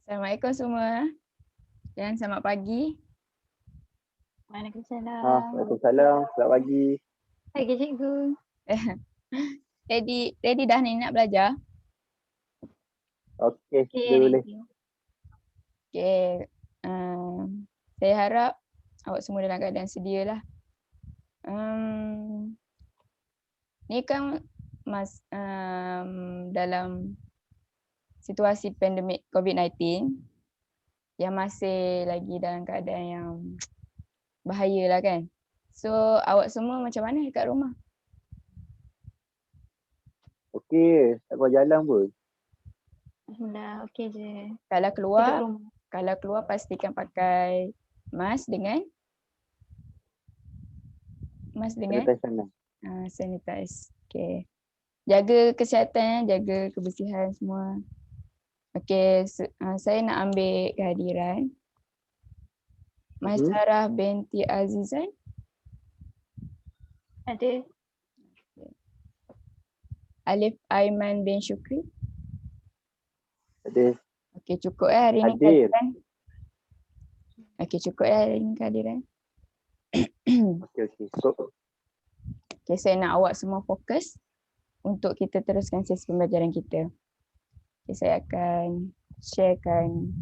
Assalamualaikum semua dan selamat pagi. Waalaikumsalam. Waalaikumsalam. Selamat pagi. Pagi cikgu. Ready dah ni nak belajar? Okey, Okay, boleh. Okay. Saya harap awak semua dalam keadaan sedia lah. Ni kan dalam situasi pandemik COVID-19 yang masih lagi dalam keadaan yang bahaya lah kan. So awak semua macam mana dekat rumah? Okey, tak keluar jalan pun. Alhamdulillah, okey je. Kalau Duduk keluar, rumah. pastikan pakai mask dengan Sanitize tangan. sanitize. Okay. Jaga kesihatan, jaga kebersihan semua. Okay, saya nak ambil kehadiran Mas Sarah binti Azizan. Ada. Alif Aiman bin Syukri. Ada. Okey, cukup hari ni Hadir. kehadiran. Okey, cukup hari ni kehadiran. Okey. So, Okey, saya nak awak semua fokus untuk kita teruskan sesi pembelajaran kita. Okay, saya akan sharekan.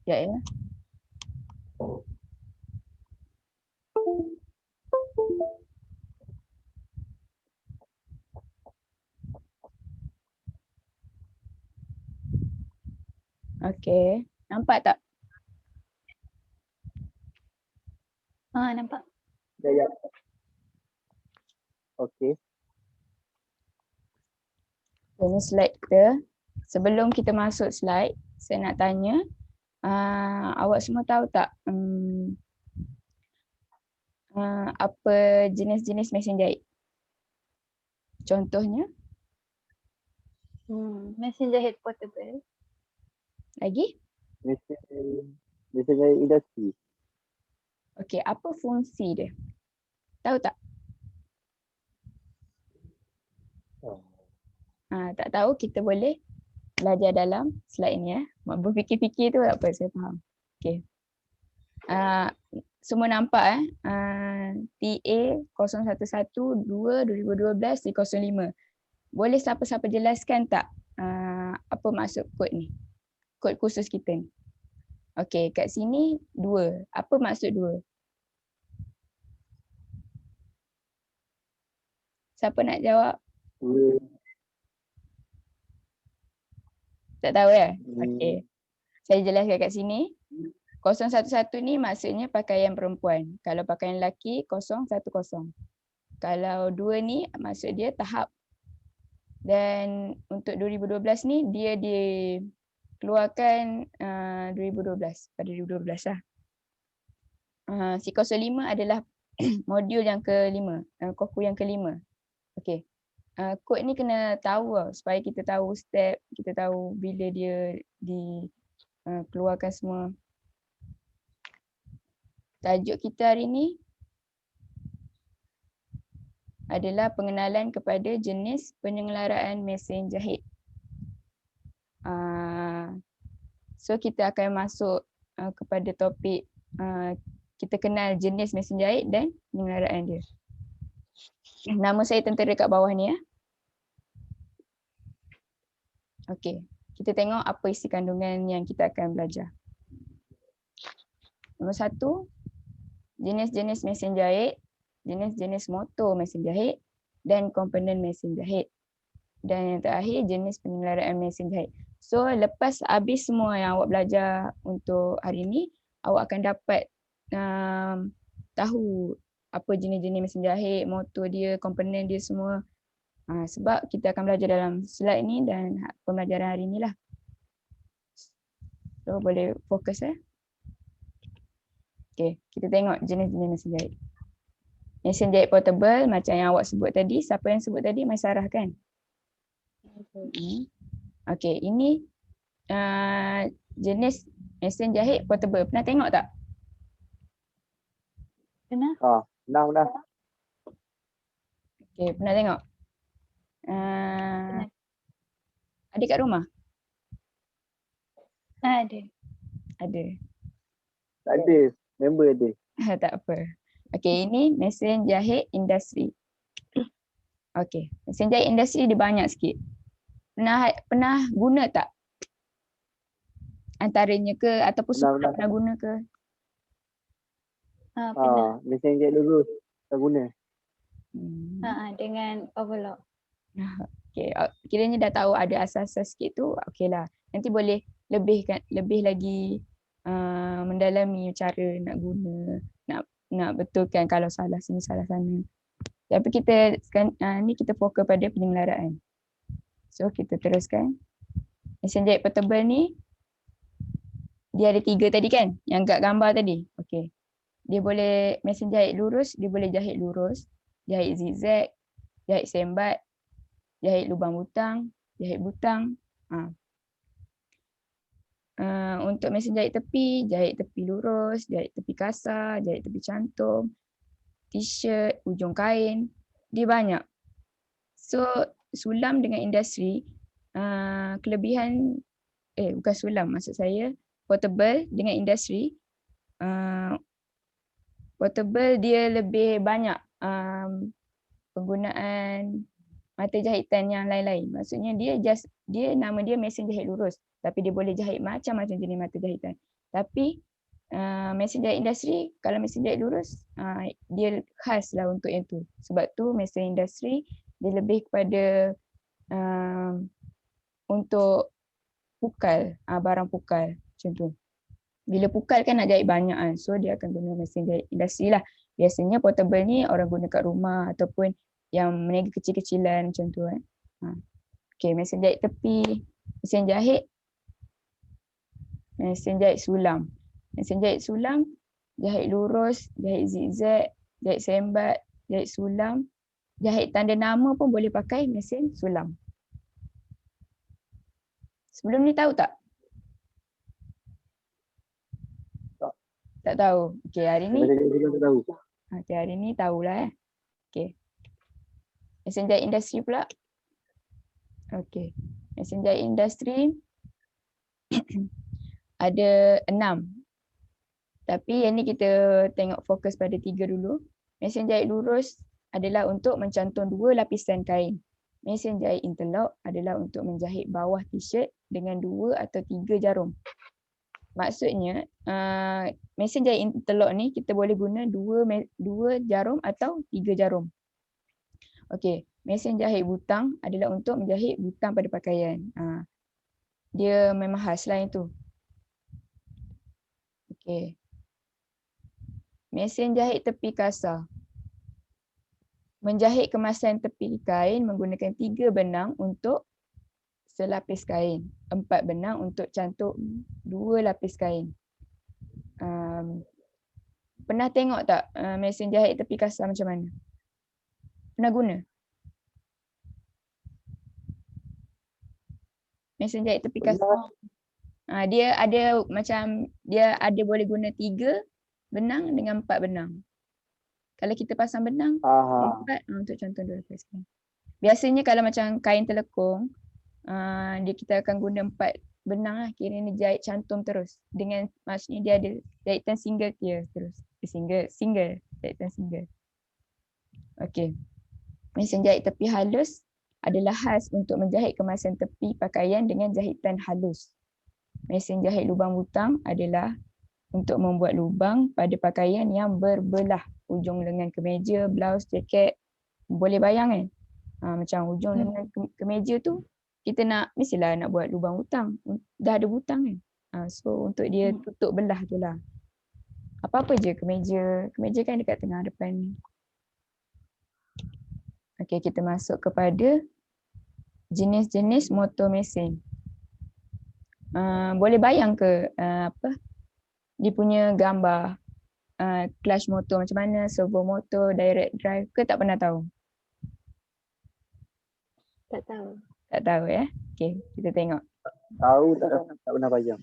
Ya. Okey, nampak tak? Nampak. ya. Okey. Ini slide kita. Sebelum kita masuk slide, saya nak tanya, awak semua tahu tak apa jenis-jenis mesin jahit? Contohnya? Mesin jahit portable. Lagi? Mesin jahit industri. Okey, apa fungsi dia? Tahu tak? Tak tahu, kita boleh belajar dalam slide ni ya. Berfikir-fikir tu tak apa, saya faham. Okey. Semua nampak TA 0112/2012/05. Boleh siapa-siapa jelaskan tak apa maksud kod ni? Kod khusus kita ni. Okey, kat sini 2. Apa maksud 2? Siapa nak jawab? Tak tahu ya? Okey. Saya jelaskan kat sini. 011 ni maksudnya pakaian perempuan. Kalau pakaian lelaki 010. Kalau 2 ni maksud dia tahap. Dan untuk 2012 ni dia dikeluarkan 2012 pada 2012 lah. Si 05 adalah modul yang ke-5, koku yang ke-5. Okey. Kod ni kena tahu supaya kita tahu step, kita tahu bila dia dikeluarkan semua. Tajuk kita hari ni adalah pengenalan kepada jenis penyelenggaraan mesin jahit. So kita akan masuk kepada topik kita kenal jenis mesin jahit dan penyelenggaraan dia. Nama saya tentera kat bawah ni ya. Okey, kita tengok apa isi kandungan yang kita akan belajar. Nombor 1, jenis-jenis mesin jahit, jenis-jenis motor mesin jahit dan komponen mesin jahit. Dan yang terakhir, jenis penyelenggaraan mesin jahit. So lepas habis semua yang awak belajar untuk hari ni, awak akan dapat tahu apa jenis-jenis mesin jahit, motor dia, komponen dia semua. Sebab kita akan belajar dalam slide ni dan pembelajaran hari ni lah. So boleh fokus ya. Okay, kita tengok jenis-jenis mesin jahit. Mesin jahit portable macam yang awak sebut tadi. Siapa yang sebut tadi? Mas Sarah kan? Okay, ini jenis Mesin jahit portable. Pernah tengok tak? Pernah? Pernah. Okay, pernah tengok? Pernah. Ada kat rumah? Ada. Ada. Tak ada. Member ada. Tak apa. Okay, ini mesin jahit industri. Okay, mesin jahit industri dia banyak sikit. Pernah guna tak? Antaranya ke ataupun semua pernah guna ke? Pernah. Mesin jahit lurus. Tak guna. Dengan overlock. Okay, kiranya dah tahu ada asas-asas sikit tu, okey lah. Nanti boleh lebih lagi mendalami cara nak guna, nak betulkan kalau salah sini salah sana. Tapi kita ni kita fokus pada penyelenggaraan. So kita teruskan. Mesin jahit portable ni dia ada 3 tadi kan, yang kat gambar tadi. Okey. Dia boleh mesin jahit lurus, dia boleh jahit lurus, jahit zigzag, jahit sembat, jahit lubang butang, jahit butang. Untuk mesin jahit tepi lurus, jahit tepi kasar, jahit tepi cantum, t-shirt, ujung kain, dia banyak. So sulam dengan industri, kelebihan, bukan sulam maksud saya, portable dengan industri, portable dia lebih banyak penggunaan mata jahitan yang lain-lain. Maksudnya dia nama dia mesin jahit lurus, tapi dia boleh jahit macam-macam jenis mata jahitan. Tapi mesin jahit industri, kalau mesin jahit lurus, dia khas lah untuk yang tu. Sebab tu mesin industri dia lebih kepada untuk pukal, barang pukal macam tu. Bila pukal kan nak jahit banyak kan, so dia akan guna mesin jahit industri lah. Biasanya portable ni orang guna kat rumah ataupun yang meniaga kecil-kecilan macam tu kan. Okay, mesin jahit tepi, mesin jahit sulam. Mesin jahit sulam, jahit lurus, jahit zigzag, jahit sembat, jahit sulam, jahit tanda nama pun boleh pakai mesin sulam. Sebelum ni tahu tak? Tak tahu. Okay, hari ni. Okay, hari ni tahulah. Okay. Mesin jahit industri pula. Okay. Mesin jahit industri ada 6. Tapi yang ni kita tengok fokus pada 3 dulu. Mesin jahit lurus adalah untuk mencantum 2 lapisan kain. Mesin jahit interlock adalah untuk menjahit bawah t-shirt dengan 2 atau 3 jarum. Maksudnya mesin jahit interlock ni kita boleh guna 2 jarum atau 3 jarum. Okey, mesin jahit butang adalah untuk menjahit butang pada pakaian. Dia memang khas lah itu. Okey. Mesin jahit tepi kasar. Menjahit kemasan tepi kain menggunakan 3 benang untuk selapis kain, 4 benang untuk cantum 2 lapis kain. Pernah tengok tak mesin jahit tepi kasar macam mana? Pernah guna? Mesin jahit tepi kasar. Dia ada boleh guna 3 benang dengan 4 benang. Kalau kita pasang benang 4 untuk cantum 2 lapis kain. Biasanya kalau macam kain telekung, kita akan guna 4 benang lah, kiranya jahit cantum terus. Dengan maksudnya dia ada jahitan single tier terus. Single, jahitan single. Okey. Mesin jahit tepi halus adalah khas untuk menjahit kemasan tepi pakaian dengan jahitan halus. Mesin jahit lubang butang adalah untuk membuat lubang pada pakaian yang berbelah. Ujung lengan kemeja, blouse, jaket. Boleh bayang kan? Macam ujung lengan kemeja tu, kita mestilah nak buat lubang butang. Dah ada butang kan? So untuk dia tutup belah tu lah. Apa-apa je kemeja kan dekat tengah depan ni. Okey, kita masuk kepada jenis-jenis motor mesin. Boleh bayang ke dia punya gambar clutch motor macam mana, servo motor, direct drive ke tak pernah tahu? Tak tahu. Tak tahu ya? Okey, kita tengok. Tahu tak pernah bayang.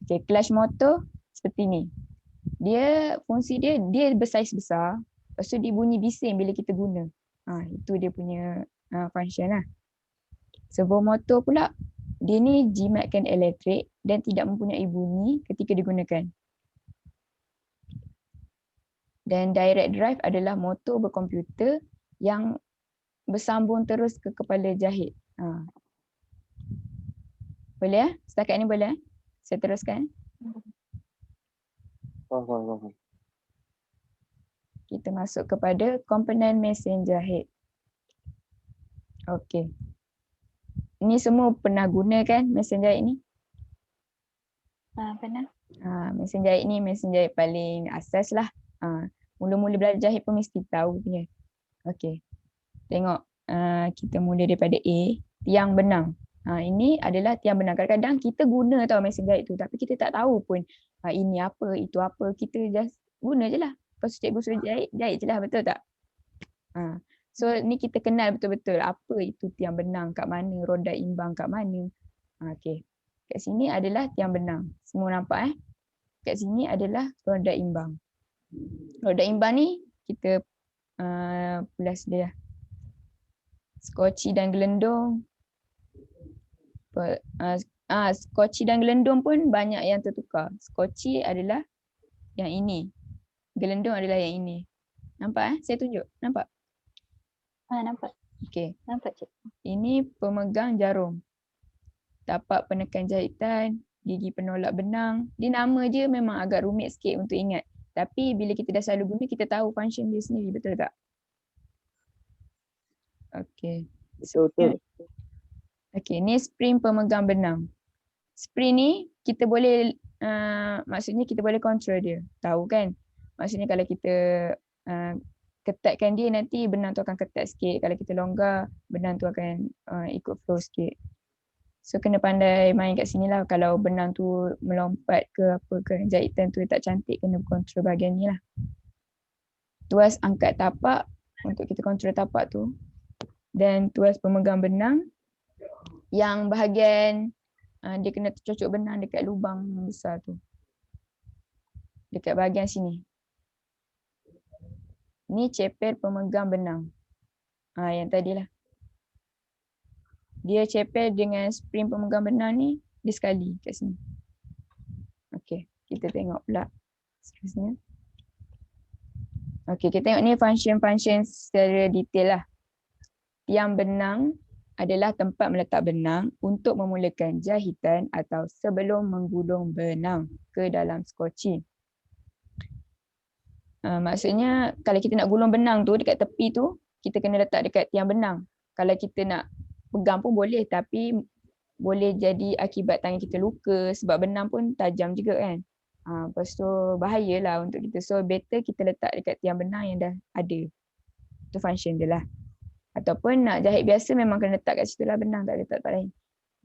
Okay, clutch motor seperti ni. Dia fungsi dia bersaiz besar. Lepas tu dia bunyi bising bila kita guna. Itu dia punya function lah. Servo motor pula, dia ni jimatkan elektrik dan tidak mempunyai bunyi ketika digunakan. Dan direct drive adalah motor berkomputer yang bersambung terus ke kepala jahit. Boleh ya? Setakat ni boleh ya? Saya teruskan. Faham. Kita masuk kepada komponen mesin jahit. Okey. Ni semua pernah guna kan mesin jahit ni? Pernah. Mesin jahit ni mesin jahit paling asas lah. Mula-mula belajar jahit pun mesti tahu punya. Okey. Tengok. Kita mula daripada A. Tiang benang. Ini adalah tiang benang. Kadang-kadang kita guna tau mesin jahit tu. Tapi kita tak tahu pun ini apa, itu apa. Kita just guna je lah. Lepas tu cikgu suruh jahit je lah. Betul tak? So ni kita kenal betul-betul apa itu tiang benang, kat mana, roda imbang kat mana. Okey. Kat sini adalah tiang benang. Semua nampak Kat sini adalah roda imbang. Roda imbang ni kita pulas dia. Skoci dan gelendung. Skoci dan gelendung pun banyak yang tertukar. Skoci adalah yang ini. Gelendung adalah yang ini. Nampak Saya tunjuk. Nampak? Nampak. Okey. Nampak cik. Ini pemegang jarum. Tapak penekan jahitan, gigi penolak benang. Dia nama je memang agak rumit sikit untuk ingat. Tapi bila kita dah selalu guna, kita tahu function dia sendiri. Betul tak? Okey. Betul. Okey, ni spring pemegang benang. Spring ni kita boleh, maksudnya kita boleh control dia. Tahu kan? Maksudnya kalau kita ketatkan dia, nanti benang tu akan ketat sikit. Kalau kita longgar, benang tu akan ikut flow sikit. So kena pandai main kat sini lah. Kalau benang tu melompat ke apa ke, jahitan tu tak cantik, kena kontrol bahagian ni lah. Tuas angkat tapak untuk kita kontrol tapak tu. Dan tuas pemegang benang yang bahagian dia kena tercocok benang dekat lubang besar tu. Dekat bahagian sini. Ni ceper pemegang benang. Yang tadi lah. Dia ceper dengan spring pemegang benang ni, dia sekali kat sini. Okey, kita tengok pula seterusnya. Okey, kita tengok ni function-function secara detail lah. Tiang benang adalah tempat meletak benang untuk memulakan jahitan atau sebelum menggulung benang ke dalam skoci. Maksudnya kalau kita nak gulung benang tu dekat tepi tu, kita kena letak dekat tiang benang. Kalau kita nak pegang pun boleh, tapi boleh jadi akibat tangan kita luka sebab benang pun tajam juga kan. Lepas tu bahayalah untuk kita. So better kita letak dekat tiang benang yang dah ada. Itu function dia lah. Ataupun nak jahit biasa memang kena letak kat situ lah benang, tak ada tempat lain.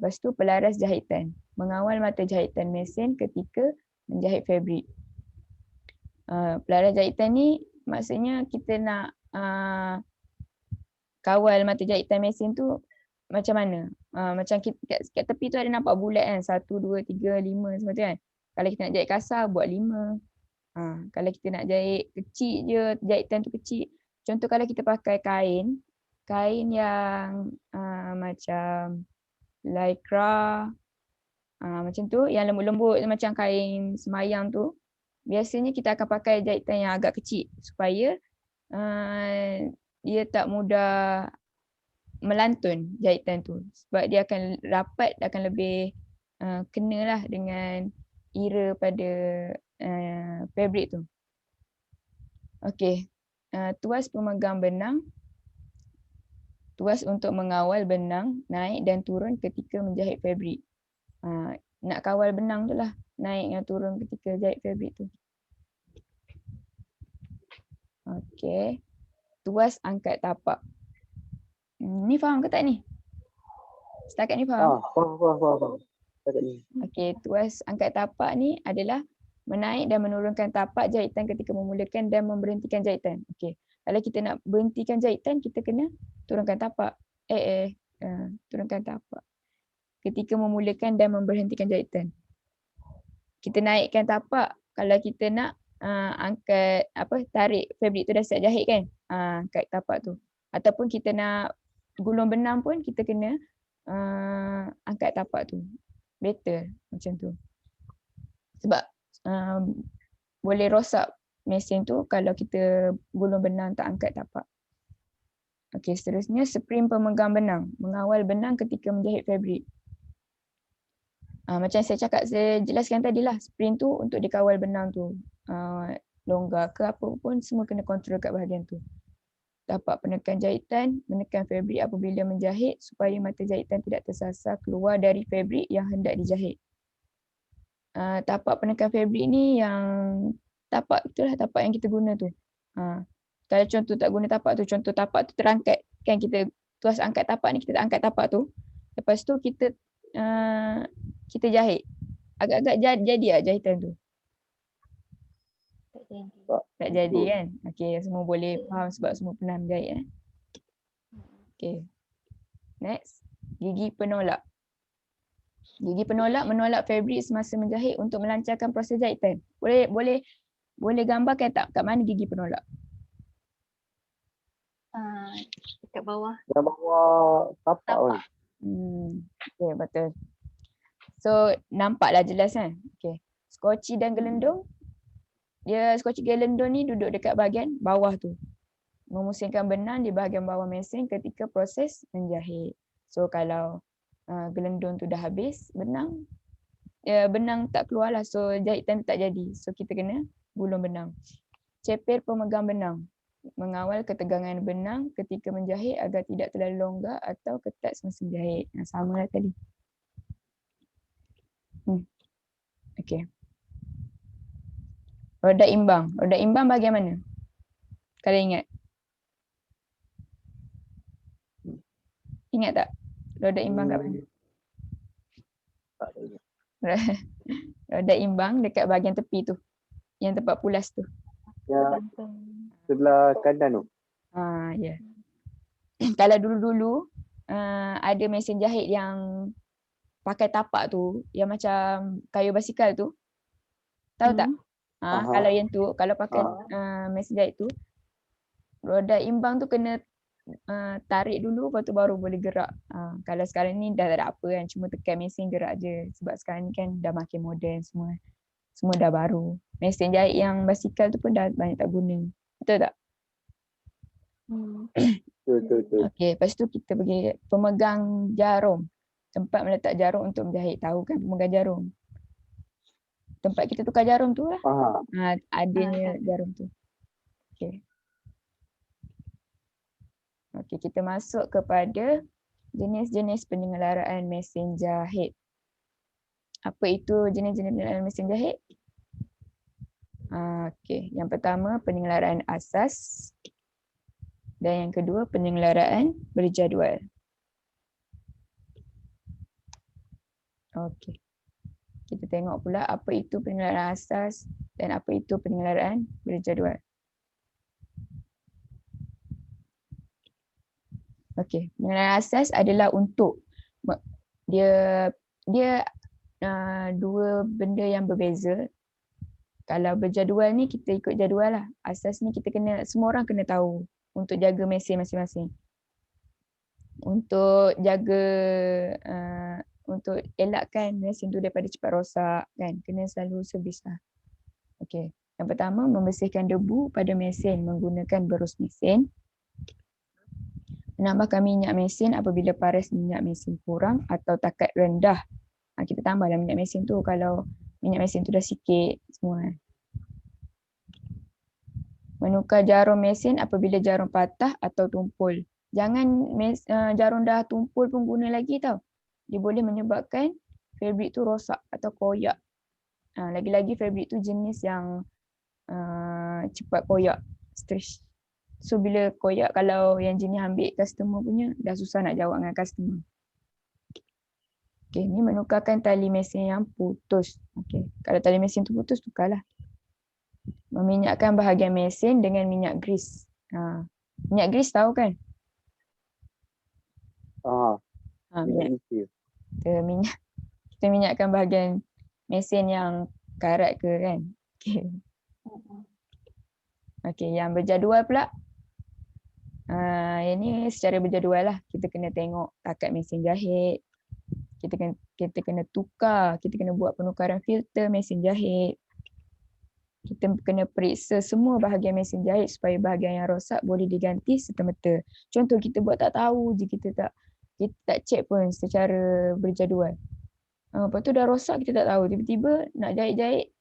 Lepas tu pelaras jahitan. Mengawal mata jahitan mesin ketika menjahit fabrik. Pelaras jahitan ni maksudnya kita nak kawal mata jahitan mesin tu macam mana? Macam kita kat tepi tu ada nampak bulat kan? 1, 2, 3, 5 semua tu kan? Kalau kita nak jahit kasar buat 5. Kalau kita nak jahit kecil je, jahitan tu kecil. Contoh kalau kita pakai kain yang macam lycra, macam tu, yang lembut-lembut macam kain semayang tu, biasanya kita akan pakai jahitan yang agak kecil supaya dia tak mudah melantun jahitan tu. Sebab dia akan rapat, akan lebih kenalah dengan era pada fabrik tu. Okey, tuas pemegang benang. Tuas untuk mengawal benang naik dan turun ketika menjahit fabrik. Nak kawal benang tu lah, naik dan turun ketika jahit fabrik tu. Okey. Tuas angkat tapak. Ni faham ke tak ni? Setakat ni faham? Faham. Setakat ni. Okey, tuas angkat tapak ni adalah menaik dan menurunkan tapak jahitan ketika memulakan dan memberhentikan jahitan. Okey. Kalau kita nak berhentikan jahitan, kita kena turunkan tapak. Turunkan tapak. Ketika memulakan dan memberhentikan jahitan. kita naikkan tapak kalau kita nak angkat tarik fabrik tu dah siap jahit kan, angkat tapak tu. Ataupun kita nak gulung benang pun kita kena angkat tapak tu. Better macam tu. Sebab boleh rosak mesin tu kalau kita gulung benang tak angkat tapak. Okey, seterusnya spring pemegang benang, mengawal benang ketika menjahit fabrik. Macam saya cakap, saya jelaskan tadi lah, spring tu untuk dikawal benang tu. Longgar ke apa pun semua kena kontrol kat bahagian tu. Tapak penekan jahitan, menekan fabrik apabila menjahit supaya mata jahitan tidak tersasar keluar dari fabrik yang hendak dijahit. Tapak penekan fabrik ni yang tapak itulah tapak yang kita guna tu. Kalau contoh tak guna tapak tu, contoh tapak tu terangkat, kan kita tuas angkat tapak ni, kita angkat tapak tu. Lepas tu kita jahit. Agak-agak jadi tak jahitan tu? Tak jadi. Tak jadi kan? Okey, semua boleh faham sebab semua pernah menjahit. Okey. Next, gigi penolak. Gigi penolak menolak fabrik semasa menjahit untuk melancarkan proses jahitan. Boleh gambarkan tak kat mana gigi penolak? Dekat bawah. Yang bawah tapak kan. Okay, betul. So nampaklah jelas kan? Okay. Skoci dan gelendung. Skoci gelendung ni duduk dekat bahagian bawah tu. Memusingkan benang di bahagian bawah mesin ketika proses menjahit. So kalau gelendung tu dah habis, benang tak keluar lah. So jahitan tu tak jadi. So kita kena gulung benang. Cepir pemegang benang. Mengawal ketegangan benang ketika menjahit agar tidak terlalu longgar atau ketat semasa menjahit. Sama lah tadi. Okay. Roda imbang. Roda imbang bahagian mana? Kalian ingat? Ingat tak? Roda imbang kat mana? Tak ada. Roda imbang dekat bahagian tepi tu. Yang tempat pulas tu. Yang sebelah kanan tu. Ya. Kalau dulu-dulu ada mesin jahit yang pakai tapak tu, yang macam kayu basikal tu. Tahu tak? Kalau yang tu, kalau pakai mesin jahit tu, roda imbang tu kena tarik dulu, lepas tu baru boleh gerak. Kalau sekarang ni dah tak ada apa kan, cuma tekan mesin gerak je. Sebab sekarang ni kan dah makin moden semua. Semua dah baru. Mesin jahit yang basikal tu pun dah banyak tak guna. Betul tak? Betul. Okey, lepas tu kita pergi pemegang jarum. Tempat meletak jarum untuk menjahit. Tahu kan pemegang jarum? Tempat kita tukar jarum tu lah. Adanya jarum tu. Okey. Okey, kita masuk kepada jenis-jenis penyelenggaraan mesin jahit. Apa itu jenis-jenis penyelenggaraan mesin jahit? Okey, yang pertama penyelenggaraan asas. Dan yang kedua penyelenggaraan berjadual. Okey. Kita tengok pula apa itu penyelenggaraan asas dan apa itu penyelenggaraan berjadual. Okey, penyelenggaraan asas adalah untuk dia dua benda yang berbeza. Kalau berjadual ni kita ikut jadual lah. Asas ni kita kena, semua orang kena tahu untuk jaga mesin masing-masing. Untuk jaga untuk elakkan mesin tu daripada cepat rosak kan, kena selalu servis lah. Okey. Yang pertama, membersihkan debu pada mesin menggunakan berus mesin. Menambahkan minyak mesin apabila paras minyak mesin kurang atau takat rendah. Kita tambahlah minyak mesin tu kalau minyak mesin tu dah sikit semua. Menukar jarum mesin apabila jarum patah atau tumpul. Jangan jarum dah tumpul pun guna lagi tau. Dia boleh menyebabkan fabrik tu rosak atau koyak. Lagi-lagi fabrik tu jenis yang cepat koyak, stretch. So bila koyak, kalau yang jenis ambil customer punya, dah susah nak jawab dengan customer. Okay, ni menukarkan tali mesin yang putus. Okay. Kalau tali mesin tu putus, tukarlah. Meminyakkan bahagian mesin dengan minyak grease. Minyak grease tahu kan? Minyak. Kita minyakkan bahagian mesin yang karat ke kan. Okay, yang berjadual pula. Yang ni secara berjadual lah. Kita kena tengok takat mesin jahit. Kita kena tukar, kita kena buat penukaran filter mesin jahit. Kita kena periksa semua bahagian mesin jahit supaya bahagian yang rosak boleh diganti serta-merta. Contoh kita buat tak tahu je, kita tak check pun secara berjadual. Lepas tu dah rosak kita tak tahu. Tiba-tiba nak jahit-jahit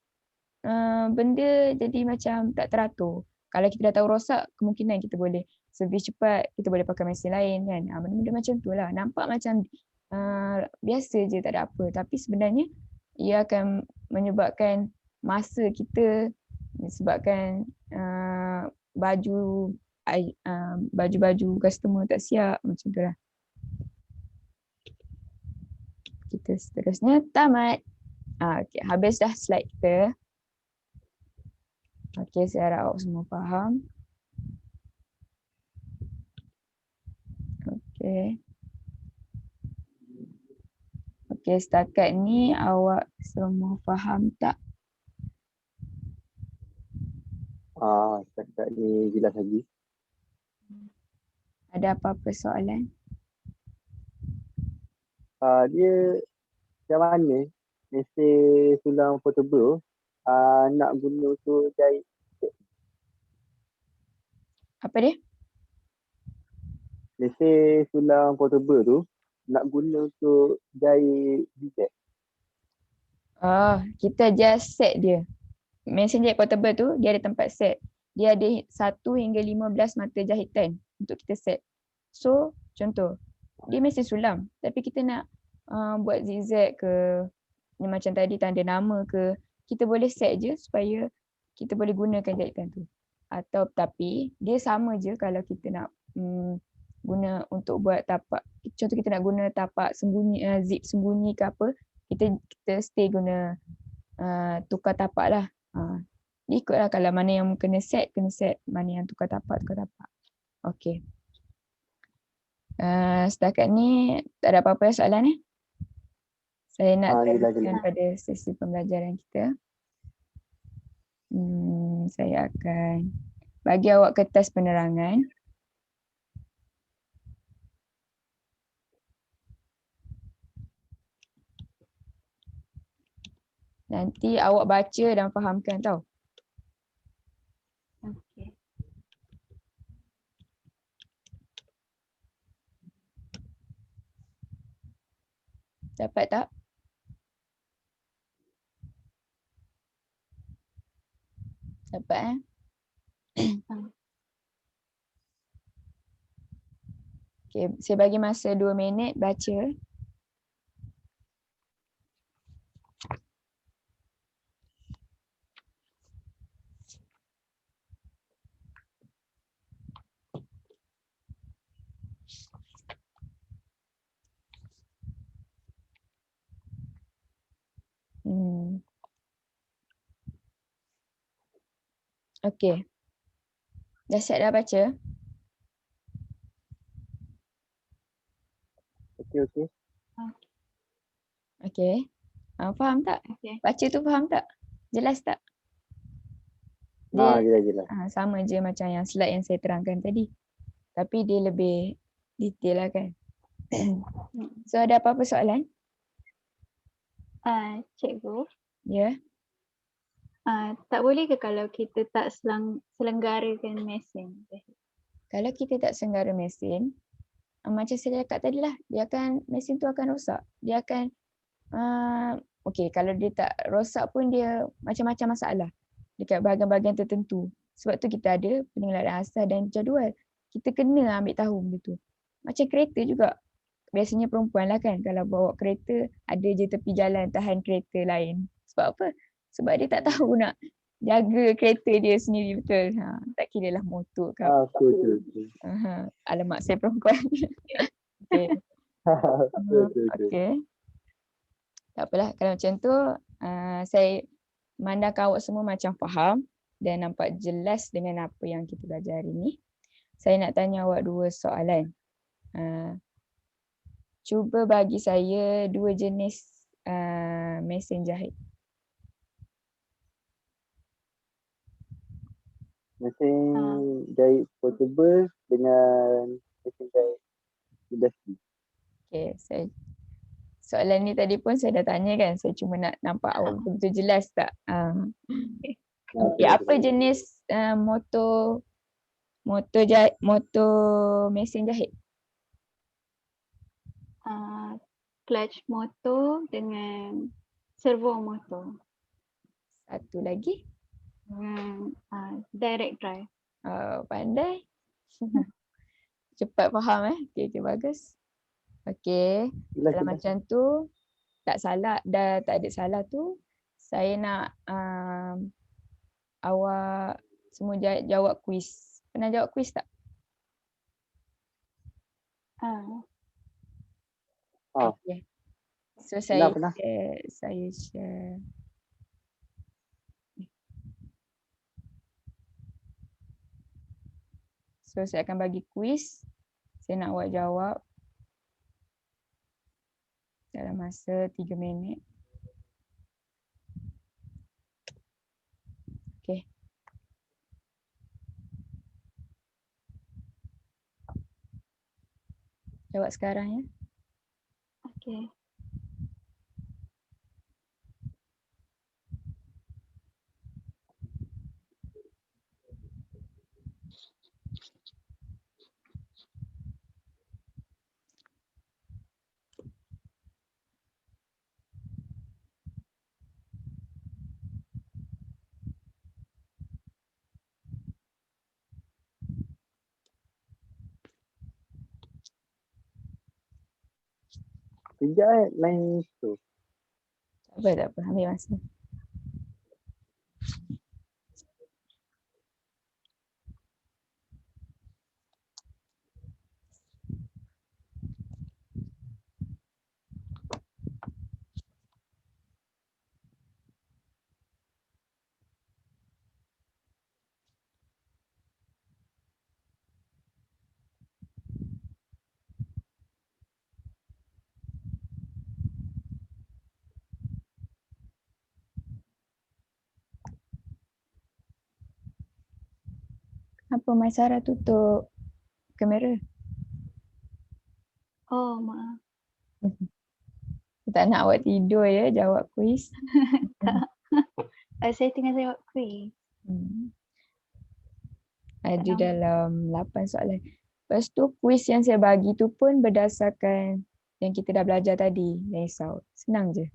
benda jadi macam tak teratur. Kalau kita dah tahu rosak, kemungkinan kita boleh servis cepat, kita boleh pakai mesin lain kan. Benda-benda macam tu lah. Nampak macam biasa je, tak ada apa. Tapi sebenarnya ia akan menyebabkan masa kita, disebabkan baju-baju customer tak siap, macam tu lah. Kita seterusnya tamat. Okay, habis dah slide kita. Okay, saya harap awak semua faham. Okay. Okay, setakat ni awak semua faham tak? Setakat ni jelas lagi. Ada apa-apa soalan? Dia macam mana mesin sulam portable nak guna untuk jahit. Apa dia? Mesin sulam portable tu nak guna untuk jahit zigzag. Kita just set dia. Mesin jahit portable tu dia ada tempat set. Dia ada 1 hingga 15 mata jahitan untuk kita set. So, contoh, dia mesin sulam tapi kita nak buat zigzag ke, macam tadi tanda nama ke, kita boleh set je supaya kita boleh gunakan jahitan tu. Atau tapi dia sama je kalau kita nak guna untuk buat tapak. Contoh kita nak guna tapak sembunyi, zip sembunyi ke apa, kita stay guna tukar tapak lah. Dia ikutlah, kalau mana yang kena set, mana yang tukar tapak. Okay. Setakat ni tak ada apa-apa soalan Saya nak teruskan pada sesi pembelajaran kita. Saya akan bagi awak kertas penerangan. Nanti awak baca dan fahamkan tau. Okey. Dapat tak? Dapat Okay, saya bagi masa 2 minit baca. Okay. Dah siap dah baca? Okey. Okay. Faham tak? Okey. Baca tu faham tak? Jelas tak? Jelas. Sama je macam yang slide yang saya terangkan tadi. Tapi dia lebih detail lah kan. So ada apa-apa soalan? Cikgu, Ya. tak boleh ke kalau kita tak selenggarakan mesin? Kalau kita tak senggara mesin, macam saya cakap tadi lah, mesin tu akan rosak. Dia akan, okay, kalau dia tak rosak pun dia macam-macam masalah dekat bahagian-bahagian tertentu. Sebab tu kita ada penilaian asas dan jadual. Kita kena ambil tahu benda tu. Macam kereta juga. Biasanya perempuan lah kan, kalau bawa kereta, ada je tepi jalan tahan kereta lain. Sebab apa? Sebab dia tak tahu nak jaga kereta dia sendiri betul. Tak kira lah motor ke apa. Betul. Alamak, saya perempuan. Okay. Okay. Tak apalah, kalau macam tu, saya memandangkan awak semua macam faham dan nampak jelas dengan apa yang kita belajar hari ni. Saya nak tanya awak 2 soalan. Cuba bagi saya 2 jenis mesin jahit. Mesin Ah. jahit portable dengan mesin jahit industri. Okay, soalan ni tadi pun saya dah tanya kan. Saya cuma nak nampak awak betul-betul jelas tak. Okay, apa jenis motor mesin jahit? Clutch motor dengan servo motor Satu lagi. dengan direct drive. Pandai. Cepat faham Okay, bagus. Okay, kalau macam tu tak salah, dah tak ada salah tu, saya nak awak semua jawab kuis. Pernah jawab kuis tak? Okay. So Pernah. saya share. So saya akan bagi kuis. Saya nak awak jawab dalam masa 3 minit. Okay. Jawab sekarang ya. Okay. Sekejap line tu. Tak apa. Ambil masa. Apa Maisara tutup kamera? Oh, maaf. Tak nak awak tidur ya jawab kuis. Tak. Saya tengah jawab kuis. Ada nampak. dalam 8 soalan. Lepas tu kuis yang saya bagi tu pun berdasarkan yang kita dah belajar tadi. Jangan risau. Senang je.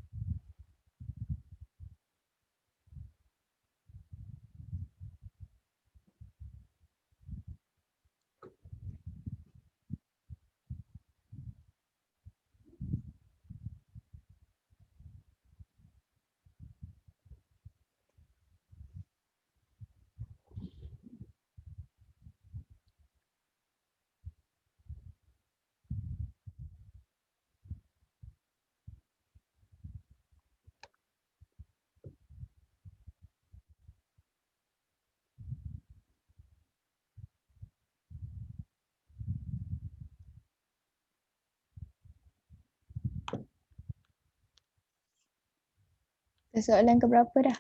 Soalan ke berapa dah?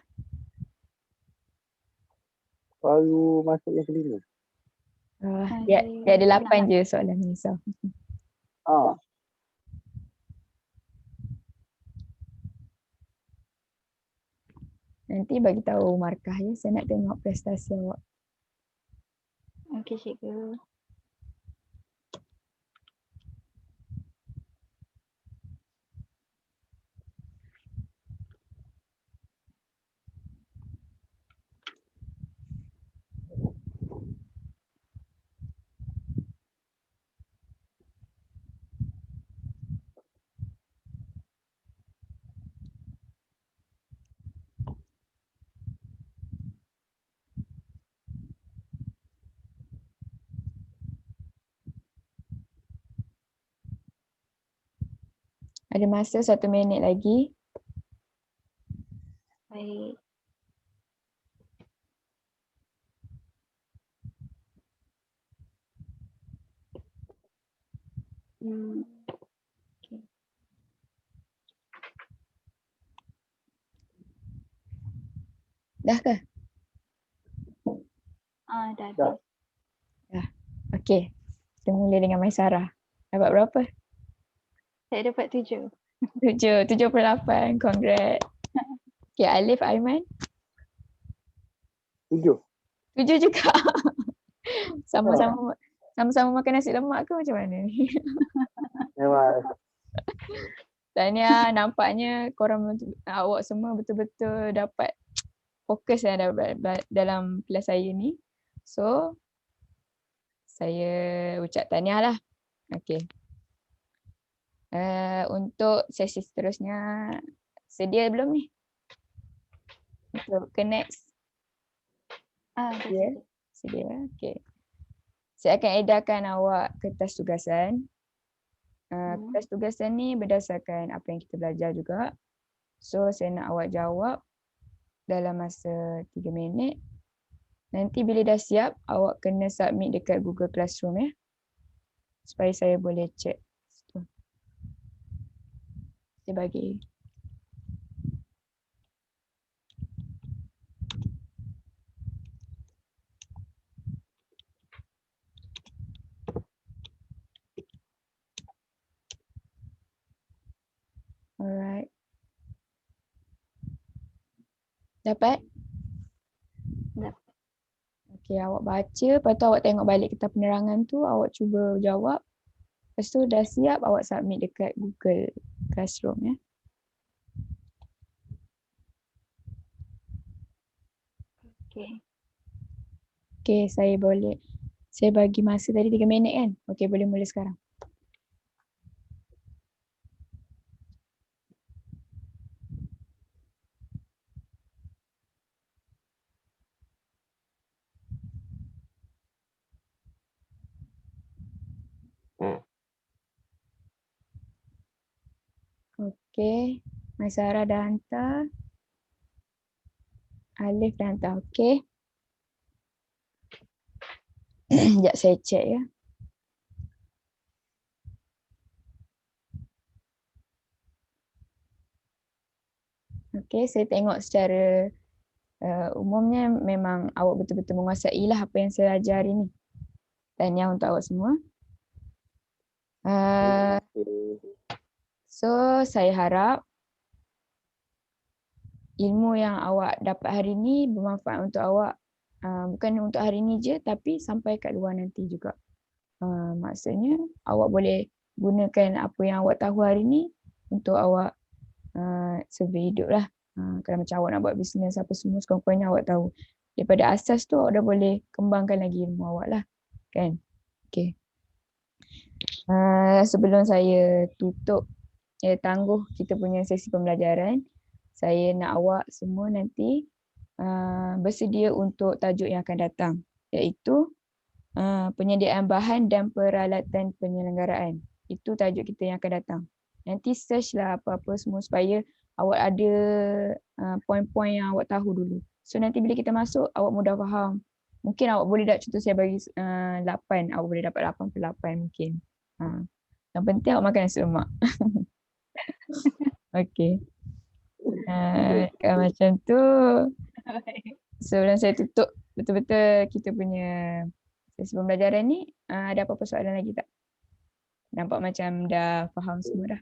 Baru masuk yang kelima. Dia ada 8 je soalan ni. So. Nanti bagi tahu markah ya. Saya nak tengok prestasi awak. Okey, cikgu. Ada masa 1 minit lagi. Baik. Okay. Dah ke? Dah Dah. ada. Okay. Kita mula dengan Maisarah. Dapat berapa? Saya dapat 7. 78. Congrats. Okay, Alif, Aiman. 7. 7 juga. Sama-sama makan nasi lemak ke macam mana ni? Memang Tahniah, nampaknya awak semua betul-betul dapat fokus dalam kelas saya ni. So, saya ucap tahniah lah. Okay. Untuk sesi seterusnya, sedia belum ni? Untuk ke next? Dah Ya. sedia. Sedia, okay. Saya akan edarkan awak kertas tugasan. Kertas tugasan ni berdasarkan apa yang kita belajar juga. So, saya nak awak jawab dalam masa 3 minit. Nanti bila dah siap, awak kena submit dekat Google Classroom ya. Supaya saya boleh check. Saya bagi. Alright. Dapat? Dapat. Okay, awak baca. Lepas tu awak tengok balik kitab penerangan tu. Awak cuba jawab. Lepas tu dah siap, awak submit dekat Google Classroom ya. Okay. Okay, saya bagi masa tadi 3 minit kan? Okay, boleh mula sekarang. Okay, Maisarah dah hantar. Alif dah hantar, okay. Sekejap saya check ya. Okay, saya tengok secara umumnya memang awak betul-betul menguasai lah apa yang saya ajar hari ni. Tahniah untuk awak semua. So, saya harap ilmu yang awak dapat hari ni bermanfaat untuk awak. Bukan untuk hari ni je tapi sampai kat luar nanti juga. Maksudnya awak boleh gunakan apa yang awak tahu hari ni untuk awak survey hidup lah. Kalau macam awak nak buat bisnes apa semua sekurang-kurangnya awak tahu. Daripada asas tu awak dah boleh kembangkan lagi ilmu awak lah. Kan? Okay. Sebelum saya tutup tangguh kita punya sesi pembelajaran, saya nak awak semua nanti bersedia untuk tajuk yang akan datang, iaitu penyediaan bahan dan peralatan penyelenggaraan. Itu tajuk kita yang akan datang. Nanti search lah apa-apa semua supaya awak ada poin-poin yang awak tahu dulu. So nanti bila kita masuk, awak mudah faham. Mungkin awak boleh dapat, contoh saya bagi 8, awak boleh dapat 8/8 mungkin. Yang penting awak makan nasi lemak. Okay. Kalau macam tu, sebelum saya tutup betul-betul kita punya sesi pembelajaran ni, ada apa-apa soalan lagi tak? Nampak macam dah faham semua dah.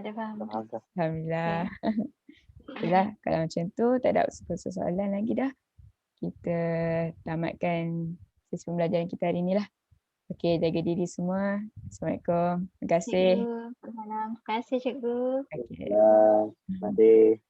Dah faham. Alhamdulillah. Okeylah, kalau macam tu tak ada soalan lagi dah. Kita tamatkan sesi pembelajaran kita hari ni lah. Okey, jaga diri semua. Assalamualaikum. Terima kasih. Cikgu, selamat malam. Terima kasih cikgu. Okay. Terima kasih.